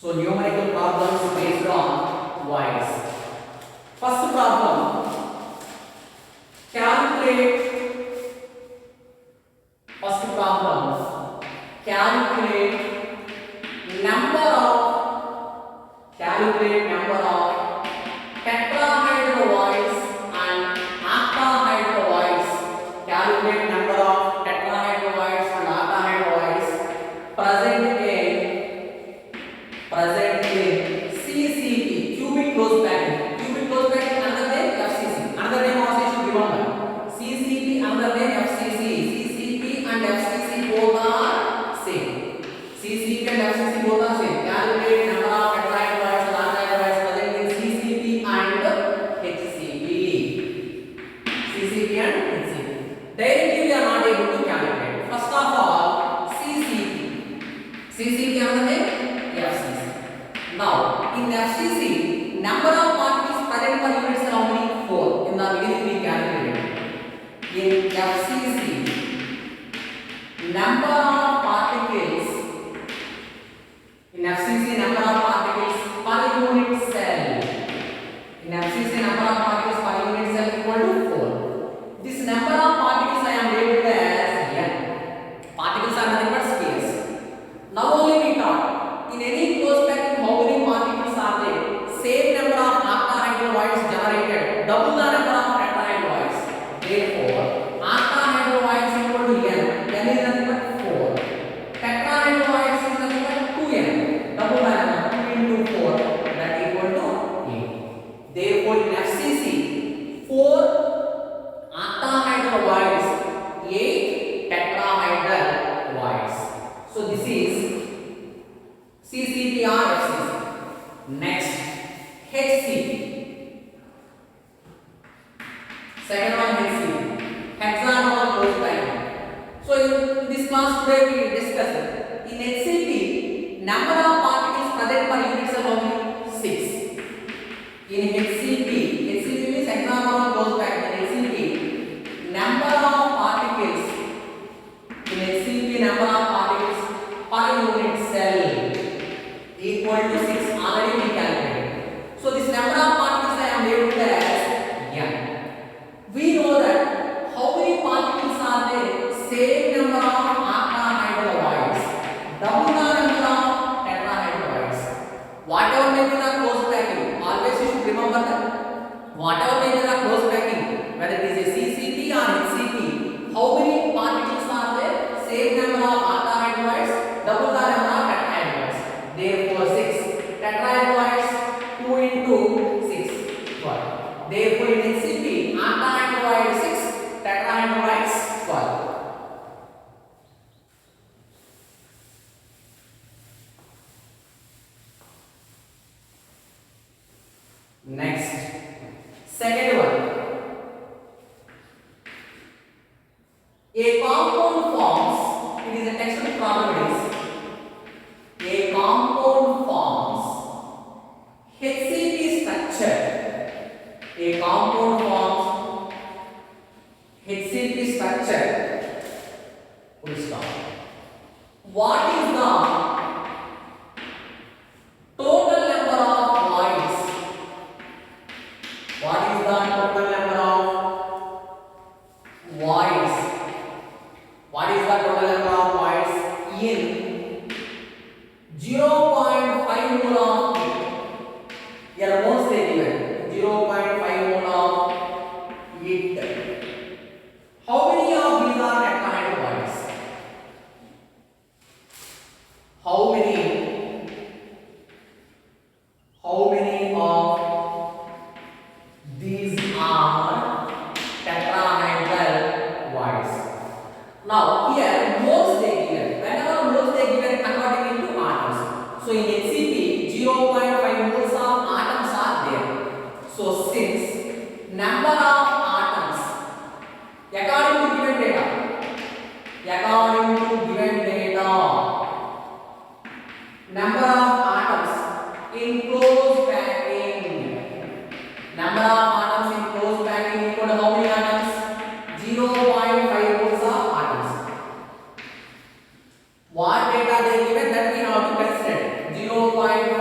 So numerical problems based on voice. First problem, calculate. First problem, calculate number of tetrahydrovoids and octahydrovoids. Calculate number of tetrahydrovoids and octahydrovoids present in CCP, cubic close packing. Cubic close packing another name FCC. Another name also you should remember. CCP another name FCC. CCP and FCC both are same. CCP and FCC both are same. Calculate number of tetrahydrovoids and octahydrovoids present in CCP and HCP. CCP and HCP. Directly we are not able to calculate. First of all, CCP. CCP another name FCC. Now, in FCC, number of particles present per unit cell how many? 4. In the beginning we calculated. In FCC, number of particles per unit cell. In FCC, number of particles per unit cell equal to 4. This number of particles I am labeled as N. Particles are nothing but spheres. Now only we talk. In any close packing, how many particles are there? Same number of octahydrovoids generated, double the number of tetrahydrovoids. Therefore, octahydrovoids equal to N. N is nothing but 4. Tetrahydrovoids is nothing but 2N. Double the number, 2 into 4, that equal to 8. Therefore, in FCC, 4 octahydrovoids, 8 tetrahydrovoids. So this is CCP or FCC. Next, HCP. Second one, HCP. Hexagonal close packing. So in this class today we will discuss it. In HCP, number of particles present per unit cell how many? 6. In HCP means hexagonal close packing. In HCP, number of particles. In HCP, number of particles per unit cell equal to 6. Already we calculated. So this number of particles I am labeled as N. We know that how many particles are there? Same number of octahydrovoids, double the number of tetrahydrovoids. Whatever may be the close packing, always you should remember that. Whatever may be the close packing, whether it is a CCP or HCP, how many particles are there? Same number of octahydrovoids, double the number of tetrahydrovoids. Therefore, 6 tetrahydrovoids, 2 into 6, 12. Therefore, in HCP, octahydrovoid 6, tetrahydrovoids 12. Next, second one. A compound forms, it is a textbook problem. A compound forms HCP structure. A compound forms HCP structure. Full stop. What is the total number of voids? What is the total number of voids? What is the total number of voids in 0.5 mole of it? Here moles they given 0.5 mole of it. How many of these are tetrahydrovoids? How many of these are tetrahydrovoids? Now here moles they given. Whenever moles they given converting into atoms. So in HCP 0.5 moles of atoms are there. So since number of atoms according to given data, number of atoms in close packing, number of atoms in close packing equal to how many atoms? 0.5 moles of atoms. What data they given that we have to consider? 0.5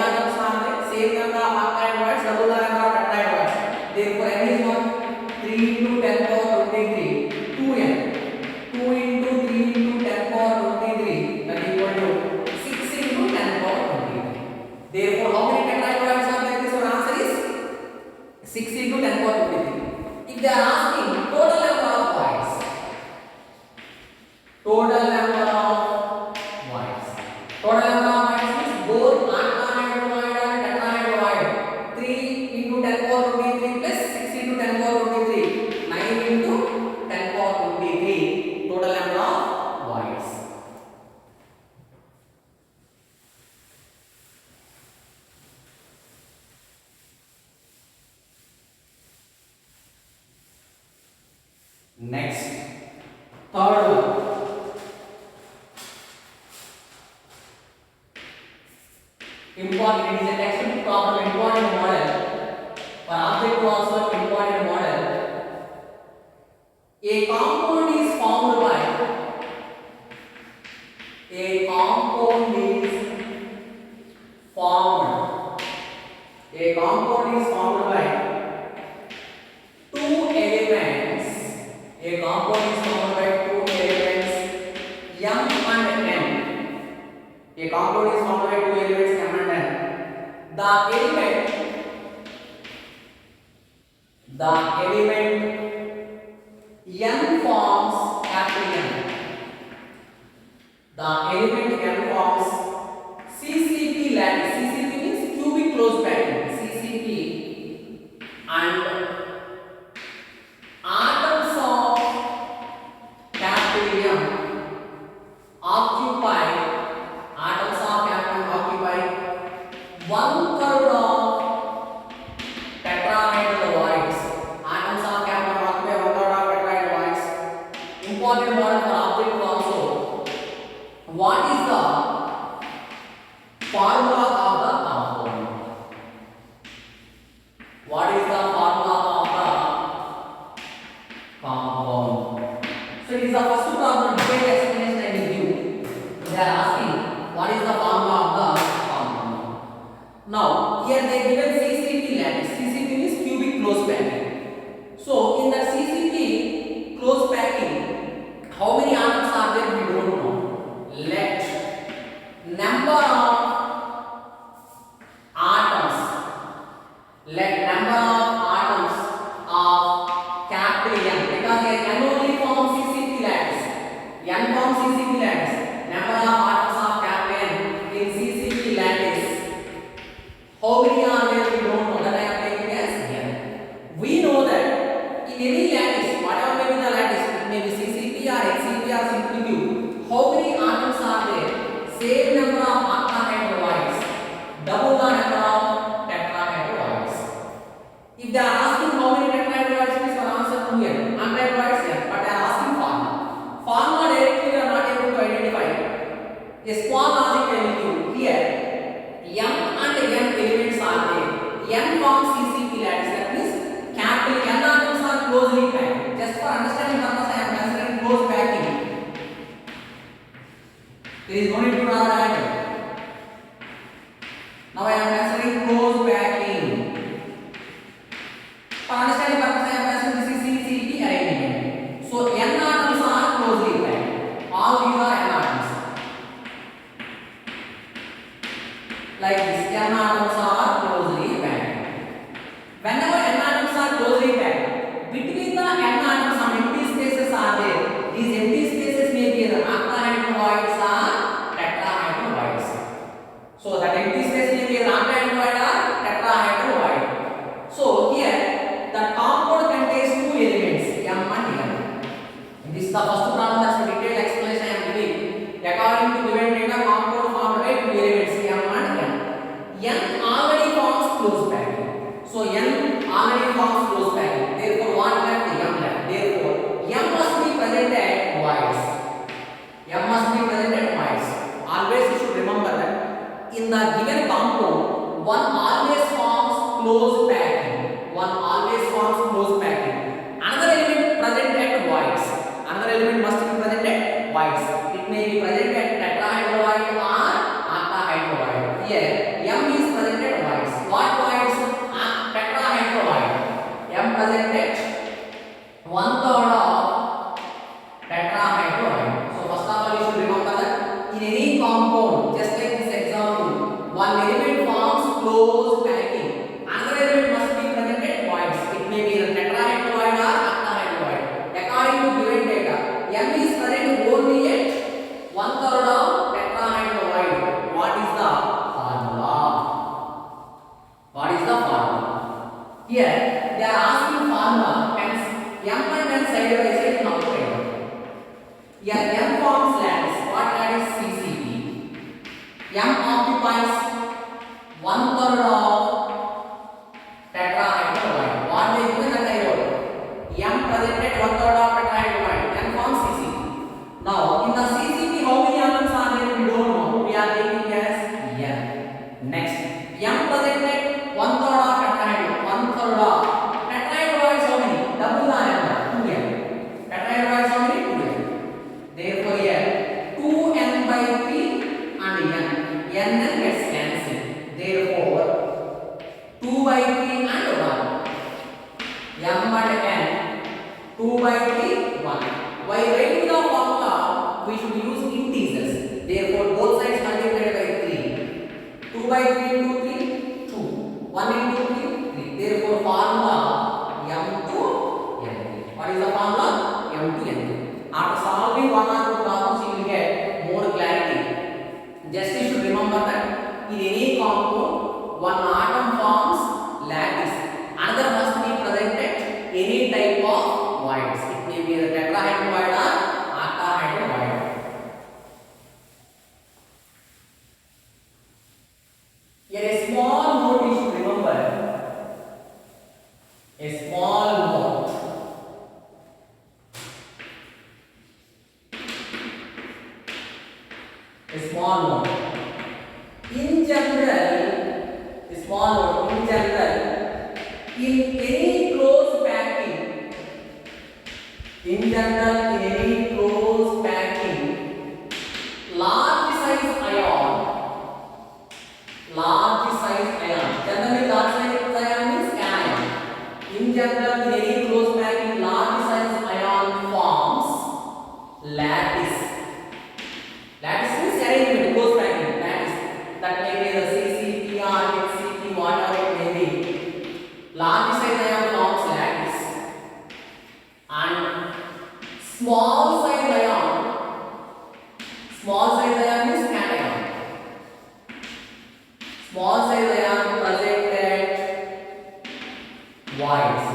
atoms are there? Same number of octahedroids, double the number of tetrahedroids. Therefore, n is what? 3 into 10 power 23, 2n. 2 into 3 into 10 power 23, that is equal to 6 into 10 power 23. Therefore, how many tetrahedroids are there? This your answer is 6 into 10 power 23. If they are asking total number of voids, total number of voids, total number of voids means both octahedroid and tetrahedroid. 3 into 10 power 23 plus 6 into 10 power 23, 9 into 10 power 23. Total number of voids. Next, third one. Important, it is a textbook problem, important model. For object also important model. A compound is formed by two elements. A compound is formed by two elements M and N. A compound is formed by two elements M and N. The element N forms capital N. The element N forms CCP lattice. CCP means cubic closed pattern. CCP and atoms of capital M occupy 1/3 of tetrahedral voids. Atoms of capital occupy 1/3 of tetrahedral voids. Important model for object also. What is the formula of the compound? What is the formula of the compound? So it is the first problem. Detailed explanation I will give. They are asking what is the formula of the compound. Now here they given CCP lattice. CCP means cubic closed packing. So in the CCP closed packing, how many atoms are there? We don't know. Let number of atoms of capital N, because here N only forms CCP lattice. N forms CCP lattice. Number of atoms of capital N in CCP lattice. How many are there? We don't know. That I am taking as N. We know that in any lattice, whatever may be the lattice, it may be CCP or HCP or simply Q. How many atoms are there? Same number of octahedroids, double the number of tetrahedroids. If they are asking how many tetrahedroids, please answer 2n. Tetrahedroids here, but they are asking formula. Formula directly we are not able to identify. A small logic I will give here. M and N elements are there. N forms CCP lattice. That means capital N atoms are closely packed. Just for understanding purpose, I am considering close packing. There is no need to draw that. Now I am considering close packing. For understanding purpose, I am considering this is CCP arrangement. So N atoms are closely packed. All these are N atoms. Like this, N atoms are closely packed. Whenever N atoms are closely packed, between the N atoms some empty spaces are there. These empty spaces may be the octahedroids or tetrahedroids. So that empty space may be an octahedroid or tetrahedroid. So here the compound contains two elements M and N. This is the first problem. That's the detailed explanation I am giving. According to given data, compound formed by two elements M and N. N already forms closed packing. So N already forms closed packing. Therefore, what left? M left. Therefore, M must be present at voids. M must be present at voids. Always you should remember that in the given compound, one always forms closed packing. One always forms closed packing. Another element present at voids. Another element must be present at voids. It may be present at tetrahedroid or octahedroid. Here, M is present close packing. Another element must be presented voids. It may be the tetrahedral void or octahedral void. According to given data, M is present only at one third of tetrahedral void. What is the formula? What is the formula? Here they are asking formula. Hence M and N side by side outside. Here M forms lattice. What lattice? CCP. M occupies one third of tetrahedral void. What they given that I wrote. M presented one third of tetrahedral void. M forms CCP. Now in the CCP, how many elements are there? We don't know. We are taking as M. Next, M presented one third of tetrahedral. One third of tetrahedral void. How many? Double M. 2M. Tetrahedral void. How many? 2M. Therefore here 2n by 3 and n gets cancelled. Therefore 2 by 3 and 1. M and n 2 by 3 1. While writing the formula we should use integers. Therefore both sides multiplied by 3. 2 by 3 into 3 2. 1 into 3 3. Therefore formula M to N3. What is the formula? M to N3. After solving one or two problems, you will get more clarity. Just you should remember that in any compound, one atom forms lattice. Another must be presented any type of voids. It may be the tetrahedral void or octahedral void. Here a small note you should remember. A small note. A small note. In general, a small note. In general, in any closed packing, large size ion. Generally, large size ion means cation. In general, in any closed packing, large size ion forms lattice. Lattice means arrangement, close packing. Lattice that may be the CCP or HCP, whatever it may be. Large size ion forms lattice, and small size ion means cation. Small size ion present at voids.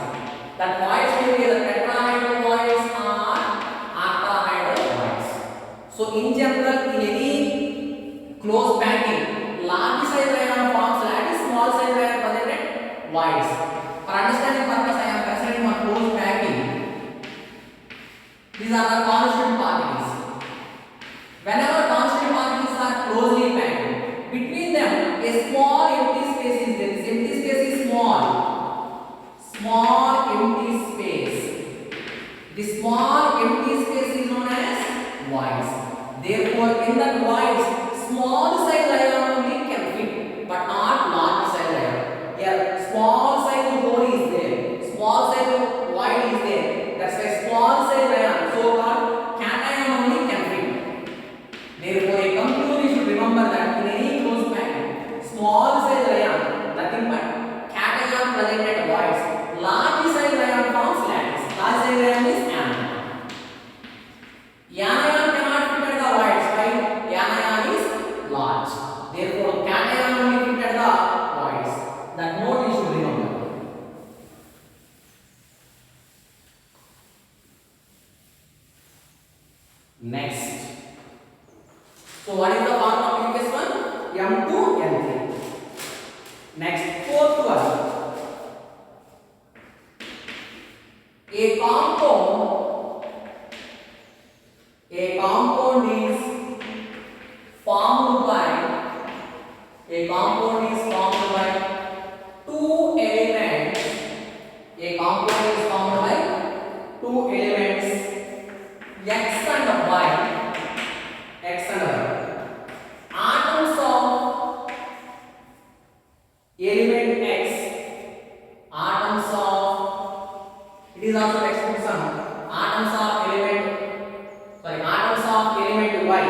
That voids may be the tetrahedral voids or octahedral voids. So in general, in any closed packing, large size ion forms lattice, small size ion present at voids. For understanding purpose, I am considering one closed packing. These are the constituent particles. Whenever constituent particles are closely packed, between them a small empty space is there. This empty space is small. Small empty space. This small empty space is known as voids. Therefore, in that voids, small size ion only can fit, but not large size ion. Here, small size hole is there. Small size void is there. That's why small size ion, so called cation only can fit. Therefore, a conclusion should remember that in any closed pattern, small size ion, nothing but cation present at voids. Large size ion forms lattice. Large size ion is anion. Anion cannot fit at the voids. Why? Anion is large. Therefore, cation only fit at the voids. That note you should remember. Next. So what is the formula of previous one? M2, N3. Next, fourth one. A compound is formed by two elements. A compound is formed by two elements X and Y. Atoms of element X, atoms of, it is also textbook sum, atoms of element Y.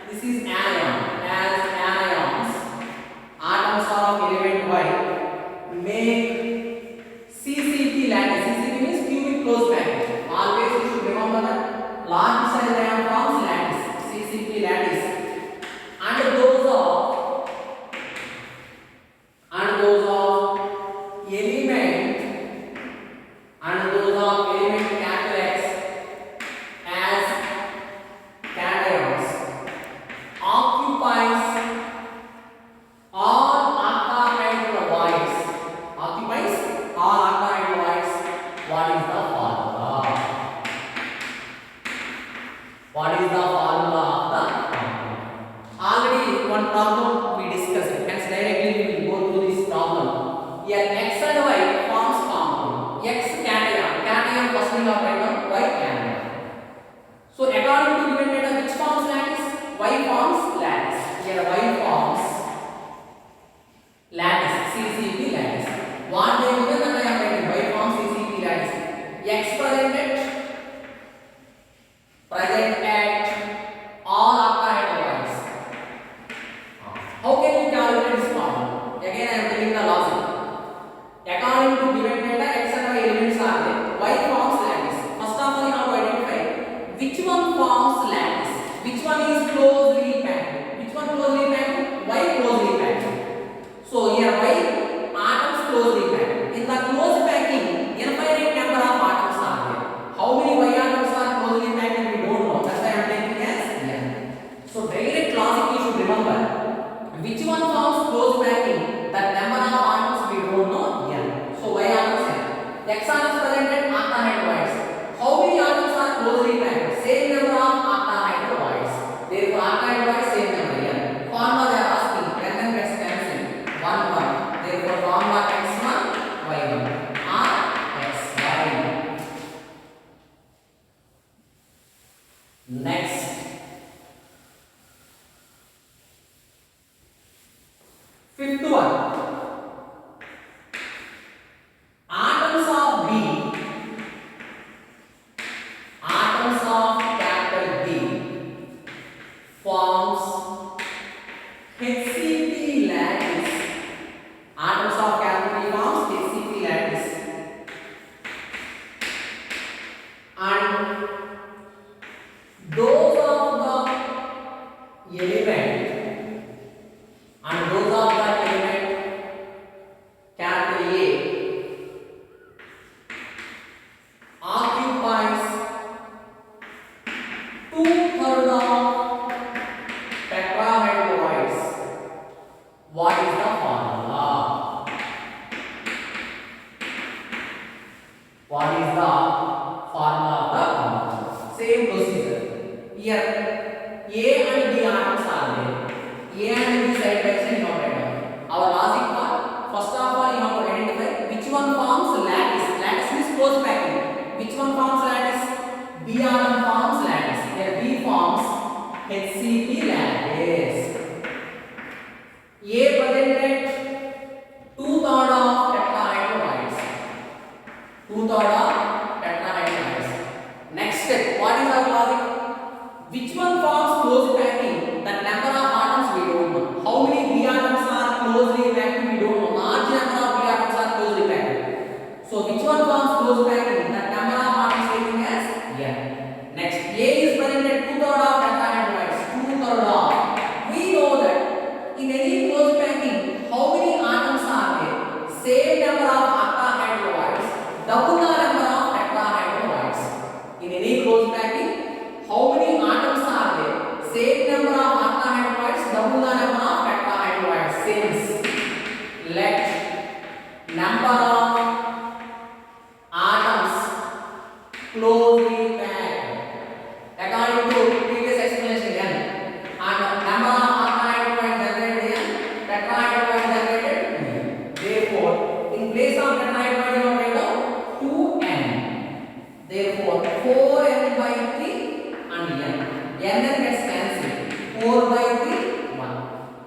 This is anion, as anions. Atoms of Y make CCP lattice. CCP means cubic closed package. Always you should remember that large size diagram forms lattice. CCP lattice. And those of element capital X as cations occupies all octahedral voids. Occupies all octahedral voids. What is the formula? What is the formula of the compound? Already one problem we discussed. Hence directly we will go through this problem. Here X and Y forms compound. X cation first thing of item, Y cation. So according to given data, which forms lattice? Y forms lattice. Here Y forms lattice, CCP lattice. What they given that I am writing, Y forms CCP lattice. X present at all octahedral voids. How can we calculate this problem? Again I am telling the logic. According to given data, X and Y elements are there. Y forms lattice. First of all, you have to identify which one forms lattice. Which one is closely packed? Which one closely packed? Y closely packed. So here Y atoms closely packed. In the closed packing, infinite number of atoms are there. How many Y atoms are closely packed? We don't know. That's why I am taking as N. So direct logic you should remember. Which one forms closed packing? That number of atoms we don't know. N. So Y atoms N. X atoms presented octahedral voids. How many atoms are closely packed? Same number of octahedral voids. Therefore octahedral voids same number N. Formula they are asking. N and X cancel. 1 1. Therefore formula X1 Y1 or XY. Next. Fifth one. Atoms of capital B forms HCP lattice. Atoms of capital B forms HCP lattice. And those of the element capital A occupies 2/3 of tetrahedral voids. What is the formula? What is the formula of the compound? Same procedure. Here A and B atoms are there. A and B side by side not written. Our logic part. First of all, you have to identify which one forms lattice. Lattice means closed packing. Which one forms lattice? B atom forms lattice. Here B forms HCP lattice. A presented 2/3 of tetrahedral voids. 2/3 of tetrahedral voids. Next step. What is our logic? Which one forms closed packing? The number of atoms we don't know. How many B atoms are closely packed? We don't know. Large number of B atoms are closely packed. So which one forms closed packing? The number of atoms taken as N. Next, A is presented 2/3 of tetrahedral voids. 2/3 of. We know that in any closed packing, how many atoms are there? Same number of octahedral voids. Double the number of tetrahedral voids. In any closed packing, how many atoms are there? Same number of octahedral voids. Double the number of tetrahedral voids. Since let number of atoms closely packed according to previous explanation N and number of octahedral voids generated N, tetrahedral voids generated N. Therefore, in place of tetrahedral voids you have write down 2N. Therefore, 4N by 3 and N. N gets cancelled. 4 by 3 1.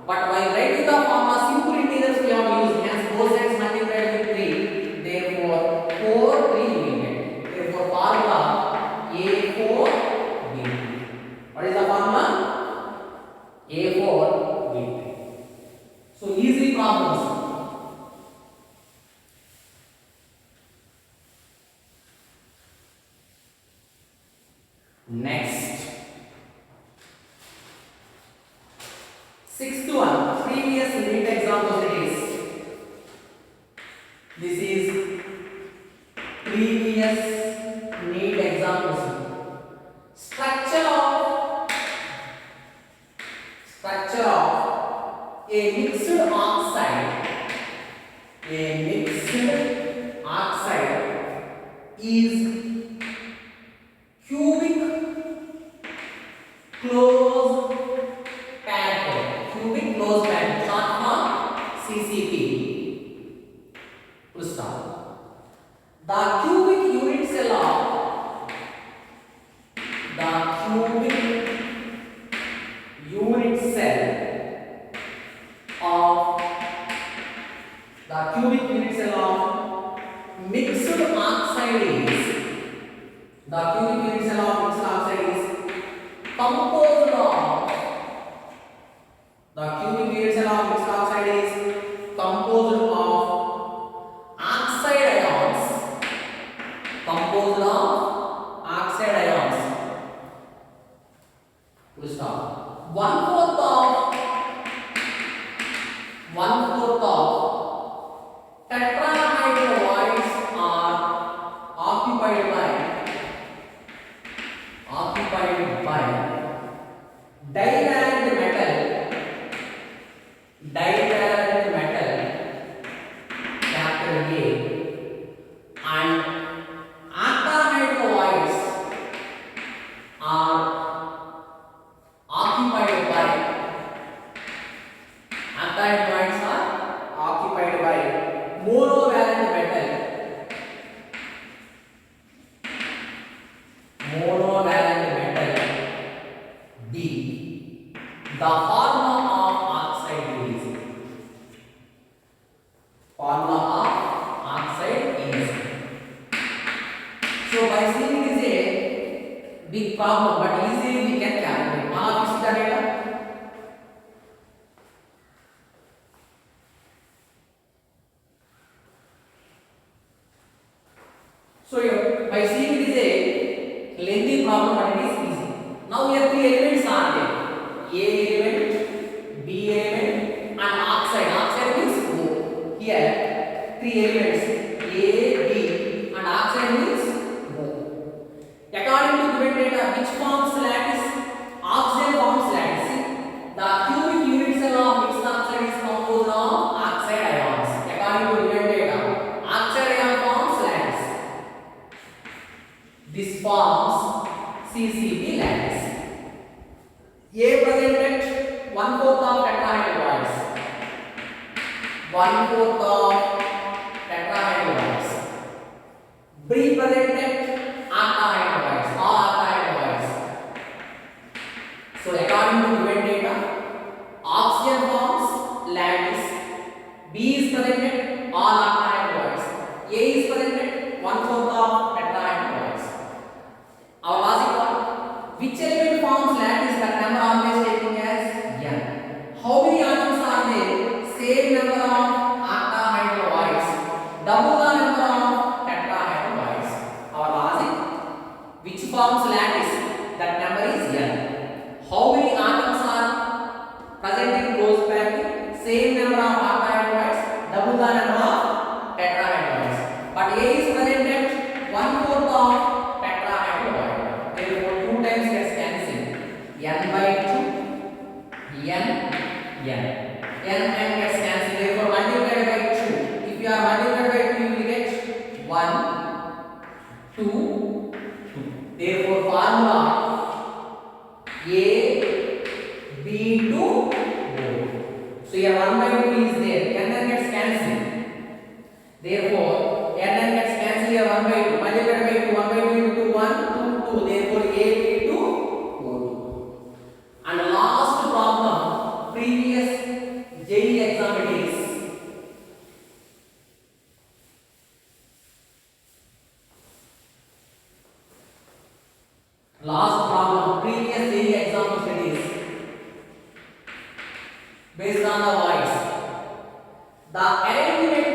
But while writing the formula simple integers we have used, hence both sides multiplied with 3. Full stop. The cubic unit cell of the cubic unit cell of mixed oxide is composed of oxide ions. Full stop. One fourth of tetrahydroids are occupied by divalent metal capital A, and octahydroids are occupied by monovalent metal D. The formula of oxide is so by seeing it is a big problem, but easily we can calculate. All of you see the data. So by seeing it is a lengthy problem, but it is easy. Now here three elements are there: A element, B element, and oxide. Oxide means O. Here three elements: A, B, and oxide means O. According to given data, which forms lattice? Oxygen forms lattice. The cubic unit cell of mixed oxide is composed of oxide ions. According to given data, oxide ion forms lattice. This forms CCB lattice. A presented 1/4 of tetrahydroids. 1/4 of tetrahydroids. B presented octahydroids. All octahydroids. So according to given data, oxygen forms lattice. B is presented all octahydroids. A is presented 1/4 of tetrahydroids. Our logic one: which element forms lattice? That number always taking as n. How many atoms are there? Same number of octahydroids, double the number of tetrahydroids. Our logic: which forms lattice? That number is n. How many atoms are present in close package? Same number of octahydroids, double the number of tetrahydroids. But A is presented 1/4 of tetrahydroid. Therefore 2 times gets cancelled. N by 2, n gets cancelled. Therefore multiplied by 2. If you are multiplied by 2, you will get 1, 2, 2. Therefore formula A, B to O. So here 1 by 2 is there. N gets cancelled. Therefore n gets cancelled here 1 by 2. Multiplied by 2. 1 by 2 into 1, 2, 2. Therefore A, B to O2. And last problem, previous JEE exam it is. Last problem, previous JEE exam it is. Based on the voice, the arrangement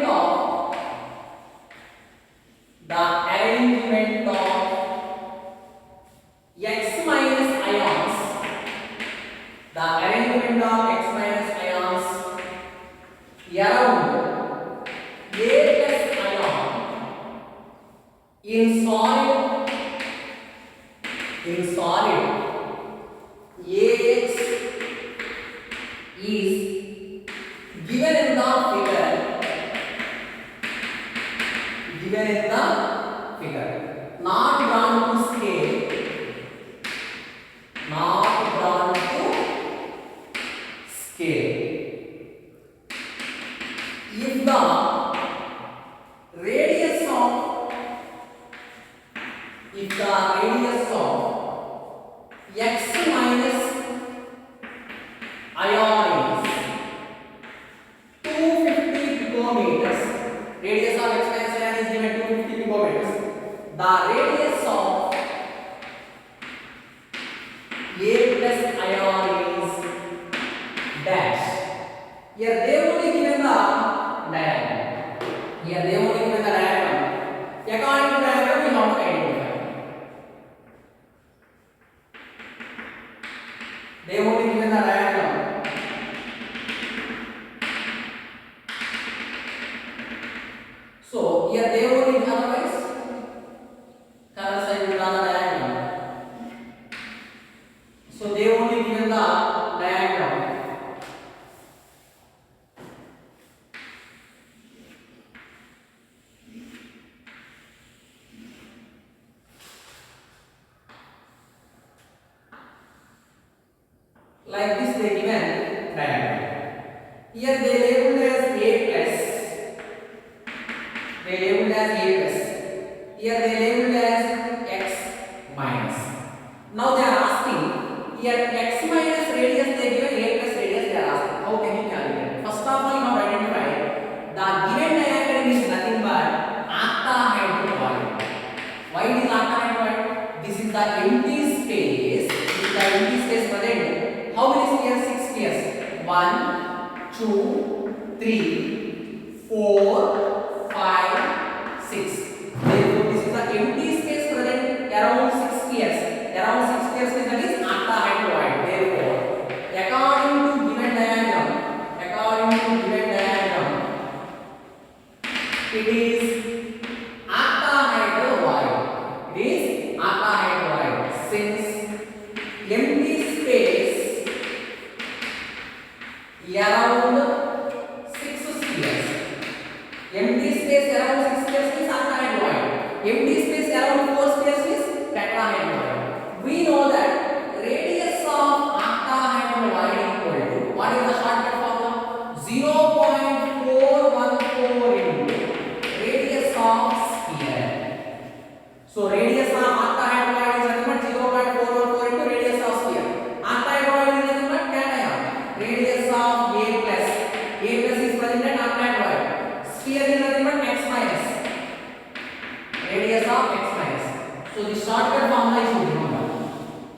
of X minus ions, around A plus ion in solid AX is given in the figure, not drawn to scale, If if the radius of x minus ion is 250 picometers, radius of x minus ion is given 250 picometers, the radius of a plus ion is dash. Here they only given the diagram. Here they only given the diagram. According to diagram we have to identify. They only given the diagram. So here they only otherwise color side will draw the diagram. So they only given the diagram. Like this they given diagram. Here they labeled as A plus. They labeled as A plus. Here they labeled as x minus. Now they are asking here x minus radius they given, A plus radius they are asking. How can you calculate? First of all you have to identify the given diagram is nothing but octahedroid. Why it is octahedroid? This is the empty space. This is the empty space present. How many spheres? 6 spheres. 1, 2, 3, 4, 5, 6. Therefore, this is the empty space present around 6 spheres. Around 6 spheres means that is octahedroid. Therefore, according to given diagram, it is octahedroid. It is octahedroid since empty space around 6 spheres. Empty space around 6 spheres is octahedroid. Empty space around 4 spheres is tetrahedroid. We know that radius of octahedroid equal to, what is the shortcut formula? 0.414 into radius of sphere. So radius of octahedroid is nothing but 0.414 into radius of sphere. Octahedroid is nothing but cation. Radius of A plus. A plus is present at octahedroid. Sphere is nothing but x minus. Radius of x minus. So the shortcut formula is remember.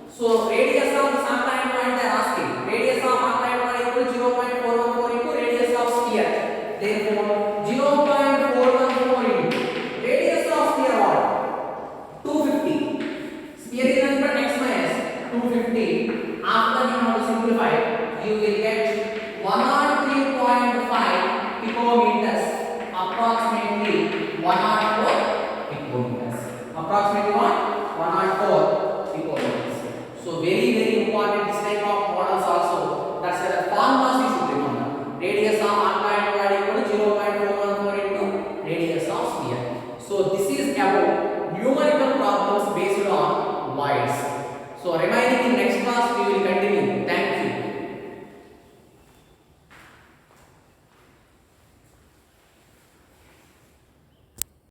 So radius of this octahedroid they are asking. Radius of octahedroid equal to 0.414 into radius of sphere. Therefore 0.414 into radius of sphere what? 250. Sphere is nothing but x minus 250. After you have to simplify, you will get 103.5 picometers, approximately 104 picometers. Approximately what? 104 picometers. So very